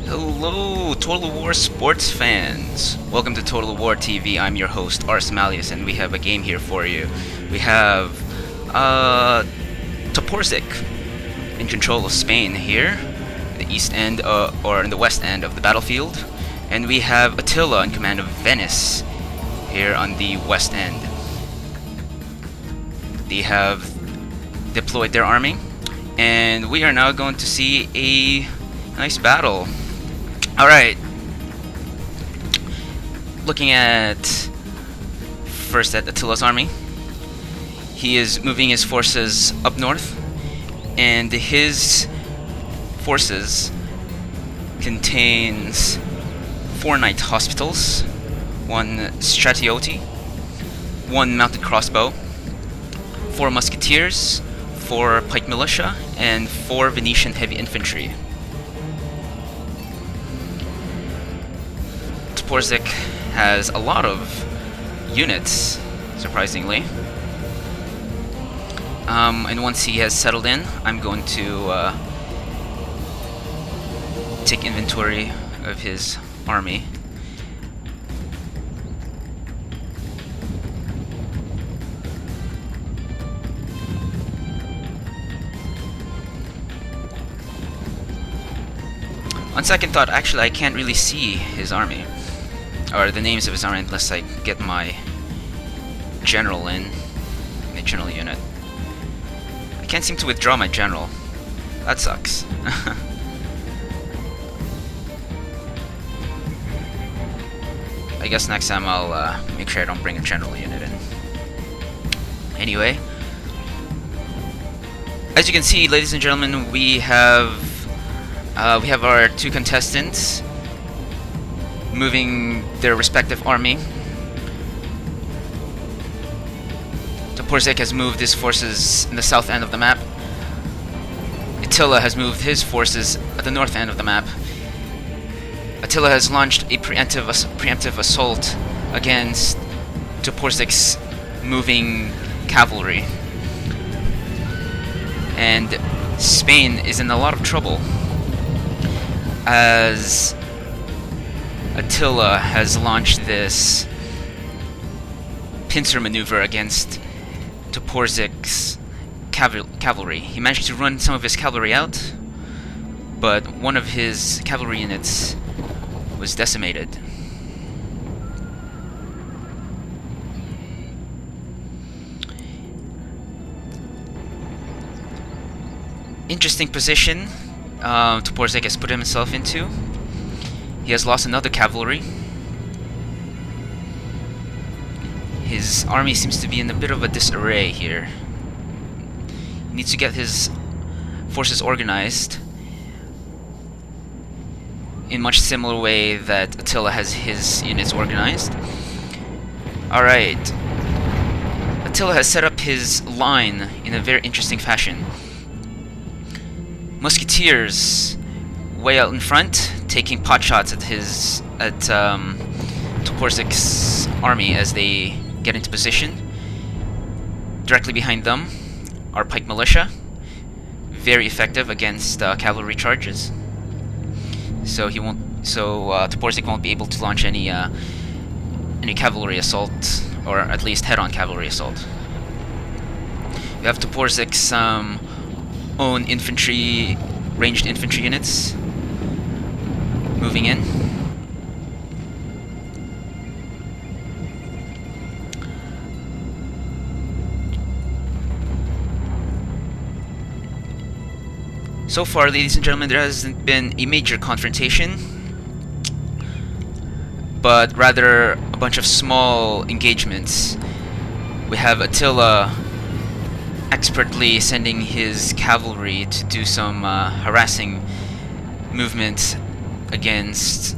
Hello, Total War sports fans! Welcome to Total War TV. I'm your host, Ars Malleus, and we have a game here for you. We have Toporzyc in control of Spain here, the east end, or in the west end of the battlefield, and we have Attila in command of Venice here on the west end. They have deployed their army, and we are now going to see a nice battle. Alright, looking at first at Attila's army. He is moving his forces up north, and his forces contains 4 knight hospitals, 1 stratioti, 1 mounted crossbow, 4 musketeers, 4 pike militia, and 4 Venetian heavy infantry. Toporzyc has a lot of units, surprisingly. And once he has settled in, I'm going to take inventory of his army. On second thought, actually, I can't really see his army, or the names of his army, unless I get my general in the general unit. I can't seem to withdraw my general. That sucks. I guess next time I'll make sure I don't bring a general unit in. Anyway, as you can see, ladies and gentlemen, we have our 2 contestants moving their respective army. Toporzyc has moved his forces in the south end of the map. Attila has moved his forces at the north end of the map. Attila has launched a preemptive assault against Toporzyc's moving cavalry. And Spain is in a lot of trouble, as Attila has launched this pincer maneuver against Toporzyc's cavalry. He managed to run some of his cavalry out, but one of his cavalry units was decimated. Interesting position Toporzyc has put himself into. He has lost another cavalry. His army seems to be in a bit of a disarray here. He needs to get his forces organized in much similar way that Attila has his units organized. Alright. Attila has set up his line in a very interesting fashion. Musketeers way out in front, taking potshots at Toporzyc's army as they get into position. Directly behind them are pike militia, very effective against cavalry charges. So Toporzyc won't be able to launch any cavalry assault, or at least head-on cavalry assault. We have Toporzyc's own infantry, ranged infantry units moving in. So far, ladies and gentlemen, there hasn't been a major confrontation, but rather a bunch of small engagements. We have Attila expertly sending his cavalry to do some harassing movement against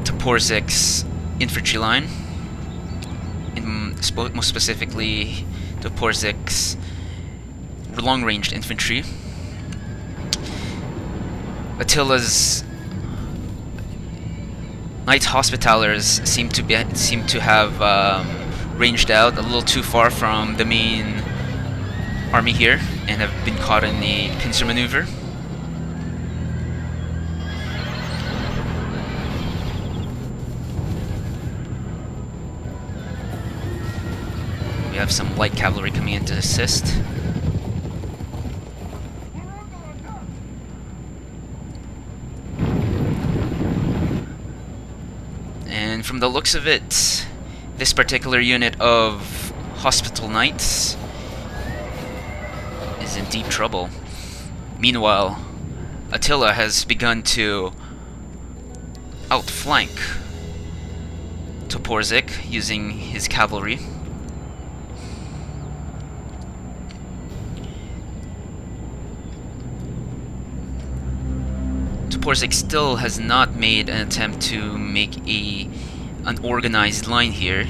Toporzyc's infantry line, most specifically Toporzyc's long-ranged infantry. Attila's Knight Hospitallers seem to have ranged out a little too far from the main army here and have been caught in a pincer maneuver. have some light cavalry coming in to assist. And from the looks of it, this particular unit of hospital knights is in deep trouble. Meanwhile, Attila has begun to outflank Toporzyc using his cavalry. Toporzyc still has not made an attempt to make an organized line here.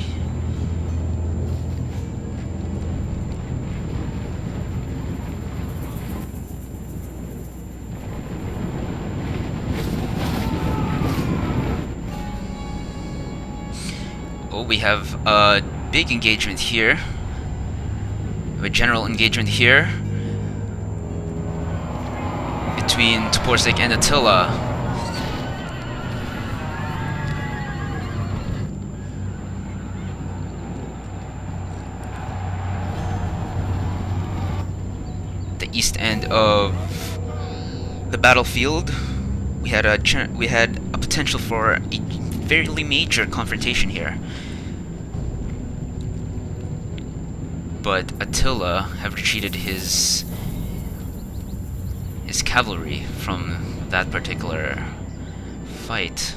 Oh, we have a big engagement here. We have a general engagement here between Toporzyc and Attila. The east end of the battlefield, we had a potential for a fairly major confrontation here. But Attila have retreated his cavalry from that particular fight.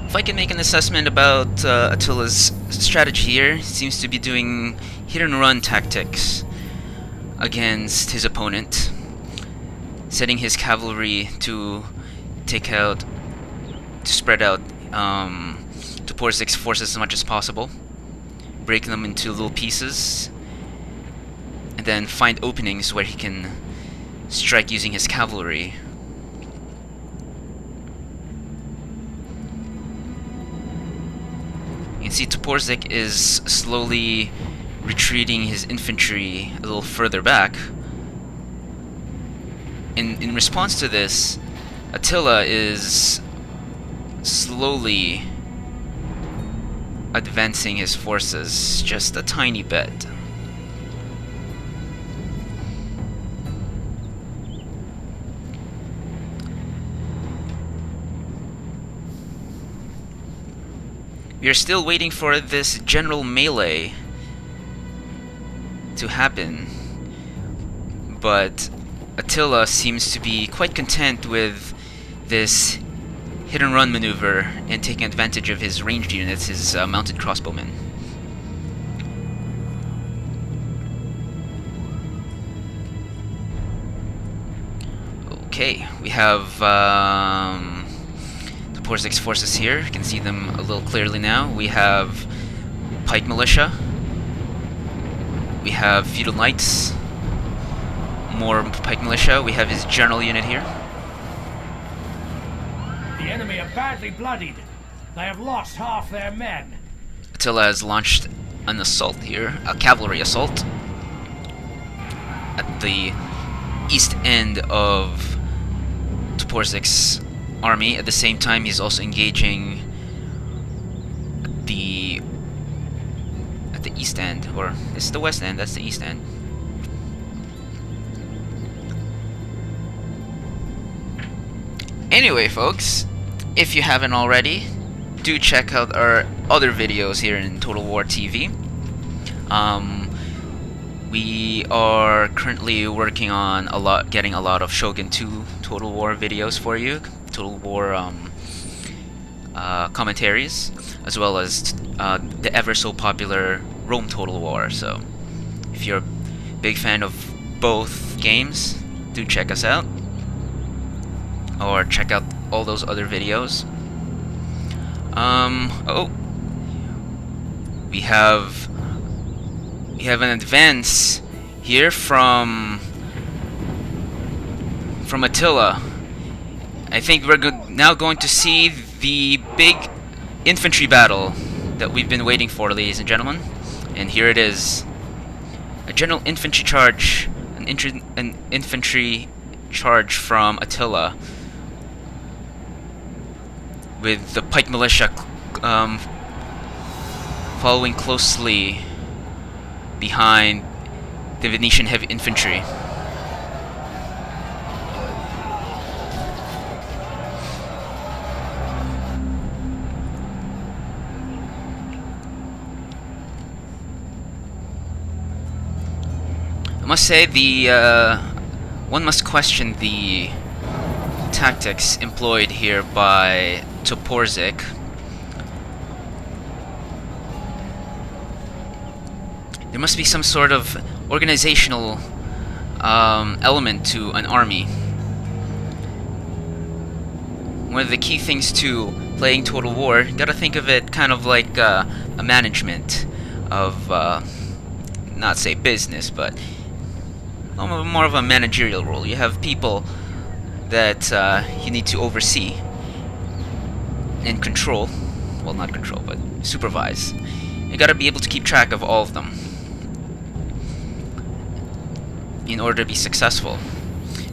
If I can make an assessment about Attila's strategy here, he seems to be doing hit-and-run tactics against his opponent, setting his cavalry to spread out Toporzyc's forces as much as possible, breaking them into little pieces, and then find openings where he can strike using his cavalry. You can see Toporzyc is slowly retreating his infantry a little further back. In response to this, Attila is slowly advancing his forces just a tiny bit. We are still waiting for this general melee to happen, but Attila seems to be quite content with this hit-and-run maneuver and taking advantage of his ranged units, his mounted crossbowmen. Okay, we have Toporzyc's forces here. You can see them a little clearly now. We have pike militia. We have feudal knights. More pike militia. We have his general unit here. The enemy are badly bloodied. They have lost half their men. Attila has launched an assault here, a cavalry assault, at the east end of Toporzyc's army. At the same time, he's also engaging at the east end, or it's the west end. That's the east end. Anyway, folks, if you haven't already, do check out our other videos here in Total War TV. We are currently working on getting a lot of Shogun 2 Total War videos for you. Total War commentaries, as well as the ever so popular Rome Total War. So if you're a big fan of both games, do check us out, or check out all those other videos. We have we have an advance here from Attila. I think we're now going to see the big infantry battle that we've been waiting for, ladies and gentlemen. And here it is. A general infantry charge, an infantry charge from Attila, with the pike militia following closely behind the Venetian heavy infantry. I must say, one must question the tactics employed here by Toporzyc. There must be some sort of organizational element to an army. One of the key things to playing Total War, you gotta think of it kind of like a management of, not say business, but more of a managerial role. You have people that you need to oversee and control. Well, not control, but supervise. You gotta be able to keep track of all of them in order to be successful.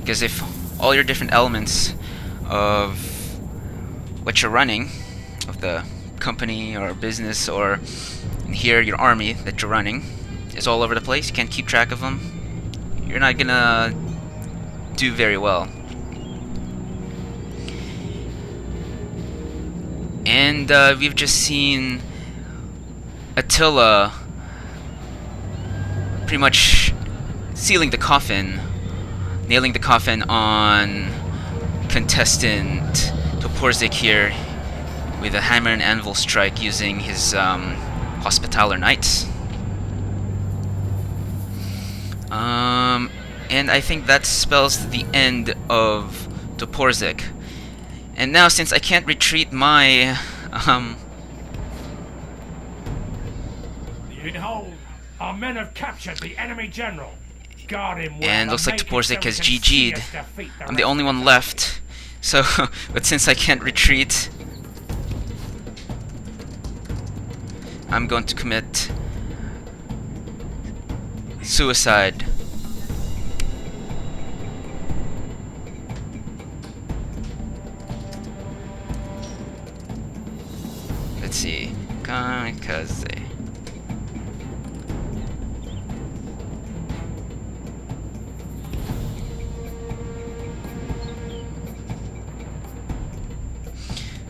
Because if all your different elements of what you're running, of the company or business, or here your army that you're running, is all over the place, you can't keep track of them, you're not gonna do very well. And we've just seen Attila pretty much sealing the coffin, nailing the coffin on contestant Toporzyc here with a hammer and anvil strike using his Hospitaller Knights. And I think that spells the end of Toporzyc. And now, since I can't retreat my Behold, our men have captured the enemy general. Guard him well, and looks like make it Toporzyc so has we can see GG'd. us defeat the I'm the rest only of one them. left. So, but since I can't retreat, I'm going to commit suicide. Let's see. Kamikaze.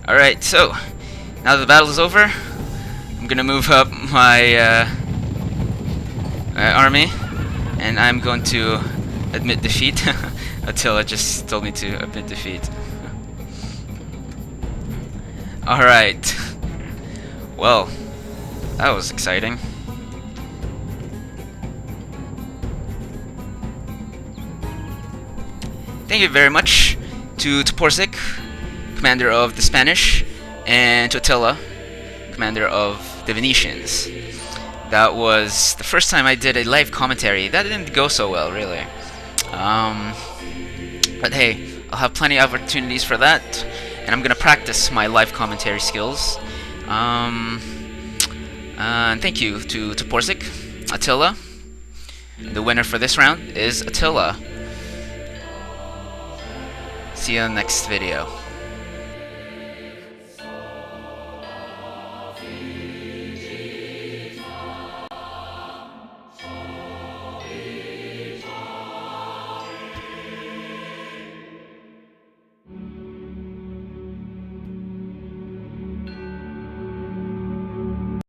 Alright, so now that the battle is over, I'm gonna move up my army, and I'm going to admit defeat. Attila just told me to admit defeat. Alright. Well, that was exciting. Thank you very much to Toporzyc, commander of the Spanish, and to Attila, commander of the Venetians. That was the first time I did a live commentary. That didn't go so well, really. But hey, I'll have plenty of opportunities for that, and I'm gonna practice my live commentary skills. And thank you to Toporzyc, Attila. The winner for this round is Attila. See you in the next video.